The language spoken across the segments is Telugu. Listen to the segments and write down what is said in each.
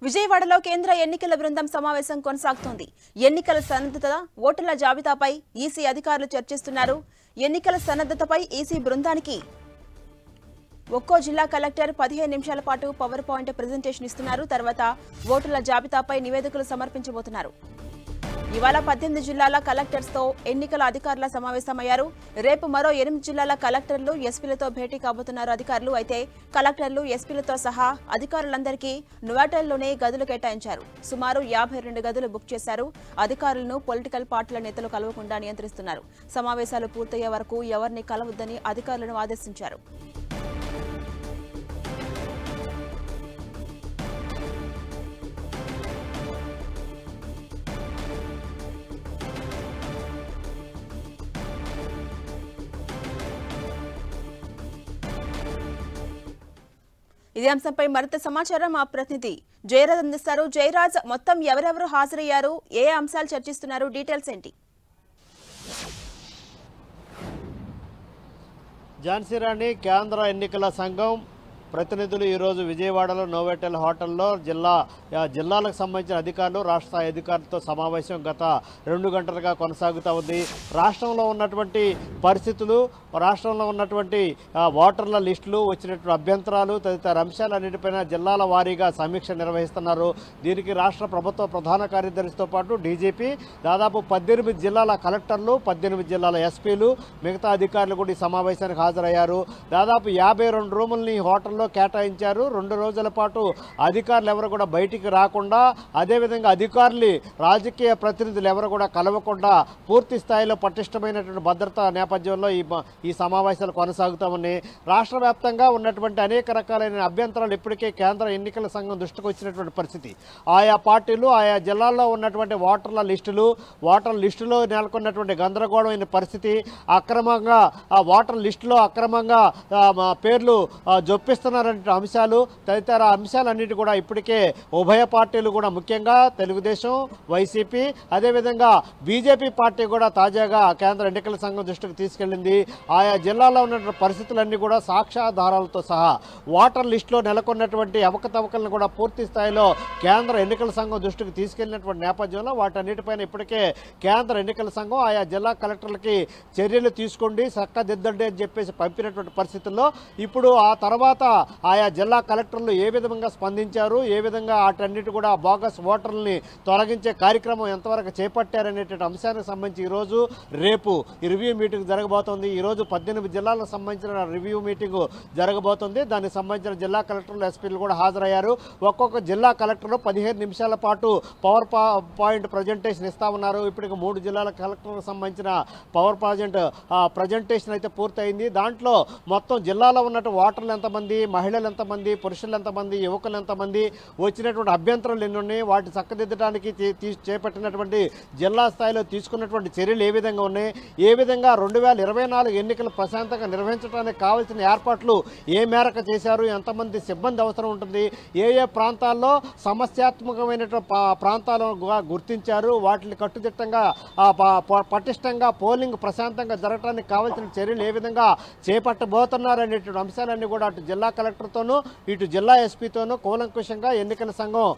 విజయవాడలో కేంద్ర ఎన్నికల బృందం సమావేశం కొనసాగుతోంది. ఎన్నికల సన్నద్ధత, ఓటర్ల జాబితాపై ఈసీ అధికారులు చర్చిస్తున్నారు. ఎన్నికల సన్నద్ధతపై ఈసీ బృందానికి ఒక్కో జిల్లా కలెక్టర్ 15 నిమిషాల పాటు పవర్ పాయింట్ ప్రెజెంటేషన్ ఇస్తున్నారు. తర్వాత ఓటర్ల జాబితాపై నివేదికలు సమర్పించబోతున్నారు. ఇవాళ 18 జిల్లాల కలెక్టర్స్తో ఎన్నికల అధికారుల సమావేశమయ్యారు. రేపు మరో 8 జిల్లాల కలెక్టర్లు, ఎస్పీలతో భేటీ కాబోతున్నారు అధికారులు. అయితే కలెక్టర్లు, ఎస్పీలతో సహా అధికారులందరికీ నోవాటెల్లోనే గదులు కేటాయించారు. సుమారు 52 గదులు బుక్ చేశారు. అధికారులను పొలిటికల్ పార్టీల నేతలు కలవకుండా నియంత్రిస్తున్నారు. సమావేశాలు పూర్తయ్యే వరకు ఎవరిని కలవద్దని అధికారులను ఆదేశించారు. ఇదే అంశంపై మరింత సమాచారం మా ప్రతినిధి జయరాజ్ అందిస్తారు. జయరాజ్, మొత్తం ఎవరెవరు హాజరయ్యారు, ఏ అంశాలు చర్చిస్తున్నారు, డీటెయిల్స్ ఏంటి? ఝాన్సీ రాణి, కేంద్ర ఎన్నికల సంఘం ప్రతినిధులు ఈరోజు విజయవాడలో నోవాటెల్ హోటల్లో జిల్లాలకు సంబంధించిన అధికారులు, రాష్ట్ర స్థాయి అధికారులతో సమావేశం గత 2 గంటలుగా కొనసాగుతూ ఉంది. రాష్ట్రంలో ఉన్నటువంటి పరిస్థితులు, రాష్ట్రంలో ఉన్నటువంటి ఓటర్ల లిస్టులు, వచ్చినటువంటి అభ్యంతరాలు తదితర అంశాలన్నిటిపైన జిల్లాల వారీగా సమీక్ష నిర్వహిస్తున్నారు. దీనికి రాష్ట్ర ప్రభుత్వ ప్రధాన కార్యదర్శితో పాటు డీజీపీ, దాదాపు 18 జిల్లాల కలెక్టర్లు, 18 జిల్లాల ఎస్పీలు, మిగతా అధికారులు కూడా ఈ సమావేశానికి హాజరయ్యారు. దాదాపు 52 రూముల్ని హోటల్లో కేటాయించారు. 2 రోజుల పాటు అధికారులు ఎవరు కూడా బయటికి రాకుండా, అదేవిధంగా అధికారులు, రాజకీయ ప్రతినిధులు ఎవరు కూడా కలవకుండా పూర్తి స్థాయిలో పటిష్టమైనటువంటి భద్రతా నేపథ్యంలో ఈ సమావేశాలు కొనసాగుతూ ఉన్నాయి. రాష్ట్ర వ్యాప్తంగా ఉన్నటువంటి అనేక రకాలైన అభ్యంతరాలు ఇప్పటికే కేంద్ర ఎన్నికల సంఘం దృష్టికి వచ్చినటువంటి పరిస్థితి. ఆయా పార్టీలు, ఆయా జిల్లాల్లో ఉన్నటువంటి ఓటర్ల లిస్టులో నెలకొన్నటువంటి గందరగోళమైన పరిస్థితి, అక్రమంగా ఓటర్ లిస్టులో అక్రమంగా పేర్లు జొప్పిస్తున్నటువంటి అంశాలు తదితర అంశాలన్నిటి కూడా ఇప్పటికే ఉభయ పార్టీలు కూడా, ముఖ్యంగా తెలుగుదేశం, వైసీపీ, అదేవిధంగా బీజేపీ పార్టీ కూడా తాజాగా కేంద్ర ఎన్నికల సంఘం దృష్టికి తీసుకెళ్లింది. ఆయా జిల్లాలో ఉన్నటువంటి పరిస్థితులన్నీ కూడా సాక్ష్యాధారాలతో సహా ఓటర్ లిస్టులో నెలకొన్నటువంటి అవకతవకలను కూడా పూర్తి స్థాయిలో కేంద్ర ఎన్నికల సంఘం దృష్టికి తీసుకెళ్లినటువంటి నేపథ్యంలో వాటన్నిటిపైన ఇప్పటికే కేంద్ర ఎన్నికల సంఘం ఆయా జిల్లా కలెక్టర్లకి చర్యలు తీసుకోండి, చక్కదిద్దండి అని చెప్పేసి పంపినటువంటి పరిస్థితుల్లో ఇప్పుడు ఆ తర్వాత ఆయా జిల్లా కలెక్టర్లు ఏ విధంగా స్పందించారు, ఏ విధంగా వాటన్నిటి కూడా బోగస్ ఓటర్లని తొలగించే కార్యక్రమం ఎంతవరకు చేపట్టారనేటువంటి అంశానికి సంబంధించి ఈరోజు, రేపు రివ్యూ మీటింగ్ జరగబోతోంది. ఈరోజు 18 జిల్లాలకు సంబంధించిన రివ్యూ మీటింగ్ జరగబోతోంది. దానికి సంబంధించిన జిల్లా కలెక్టర్లు, ఎస్పీలు కూడా హాజరయ్యారు. ఒక్కొక్క జిల్లా కలెక్టర్లు 15 నిమిషాల పాటు పవర్ పాయింట్ ప్రజెంటేషన్ ఇస్తా ఉన్నారు. ఇప్పటికి 3 జిల్లాల కలెక్టర్లకు సంబంధించిన పవర్ పాయింట్ ప్రజెంటేషన్ అయితే పూర్తయింది. దాంట్లో మొత్తం జిల్లాలో ఉన్నటువంటి ఓటర్లు ఎంతమంది, మహిళలు ఎంతమంది, పురుషులు ఎంతమంది, యువకులు ఎంతమంది, వచ్చినటువంటి అభ్యంతరాలు ఎన్ని ఉన్నాయి, వాటి చక్కదిద్దడానికి చేపట్టినటువంటి జిల్లా స్థాయిలో తీసుకున్నటువంటి చర్యలు ఏ విధంగా ఉన్నాయి, ఏ విధంగా 2024 ఎన్నికలు ప్రశాంతంగా నిర్వహించడానికి కావాల్సిన ఏర్పాట్లు ఏ మేరకు చేశారు, ఎంతమంది సిబ్బంది అవసరం ఉంటుంది, ఏ ప్రాంతాల్లో సమస్యాత్మకమైనటువంటి ప్రాంతాలను గుర్తించారు, వాటిని కట్టుదిట్టంగా పటిష్టంగా పోలింగ్ ప్రశాంతంగా జరగడానికి కావాల్సిన చర్యలు ఏ విధంగా చేపట్టబోతున్నారు అనేటువంటి అంశాలన్నీ కూడా అటు జిల్లా కలెక్టర్తోనూ, ఇటు జిల్లా ఎస్పీతోనూ కూలంకుషంగా ఎన్నికల సంఘం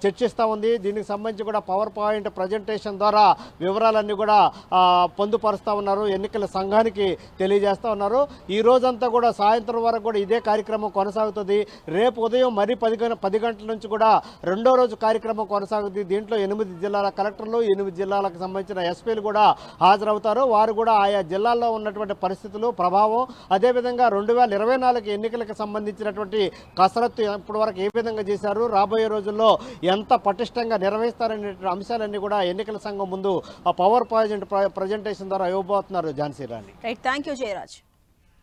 చర్చిస్తూ ఉంది. దీనికి సంబంధించి కూడా పవర్ పాయింట్ ప్రజెంటేషన్ ద్వారా వివరాలన్నీ కూడా పొందుపరుస్తూ ఉన్నారు, ఎన్నికల సంఘానికి తెలియజేస్తూ ఉన్నారు. ఈ రోజంతా కూడా సాయంత్రం వరకు కూడా ఇదే కార్యక్రమం కొనసాగుతుంది. రేపు ఉదయం మరి 10 గంటల నుంచి కూడా 2వ రోజు కార్యక్రమం కొనసాగుతుంది. దీంట్లో 8 జిల్లాల కలెక్టర్లు, 8 జిల్లాలకు సంబంధించిన ఎస్పీలు కూడా హాజరవుతారు. వారు కూడా ఆయా జిల్లాల్లో ఉన్నటువంటి పరిస్థితులు, ప్రభావం, అదేవిధంగా 2024 ఎన్నికలకు సంబంధించినటువంటి కసరత్తు ఇప్పటి వరకు ఏ విధంగా చేశారు, రాబోయే రోజుల్లో ఎంత పటిష్టంగా నిర్వహిస్తారనే అంశాలన్నీ కూడా ఎన్నికల సంఘం ముందు పవర్ పాయింట్ ప్రజెంటేషన్ ద్వారా ఇవ్వబోతున్నారు. Jhansi Rani. Right, thank you Jayaraj.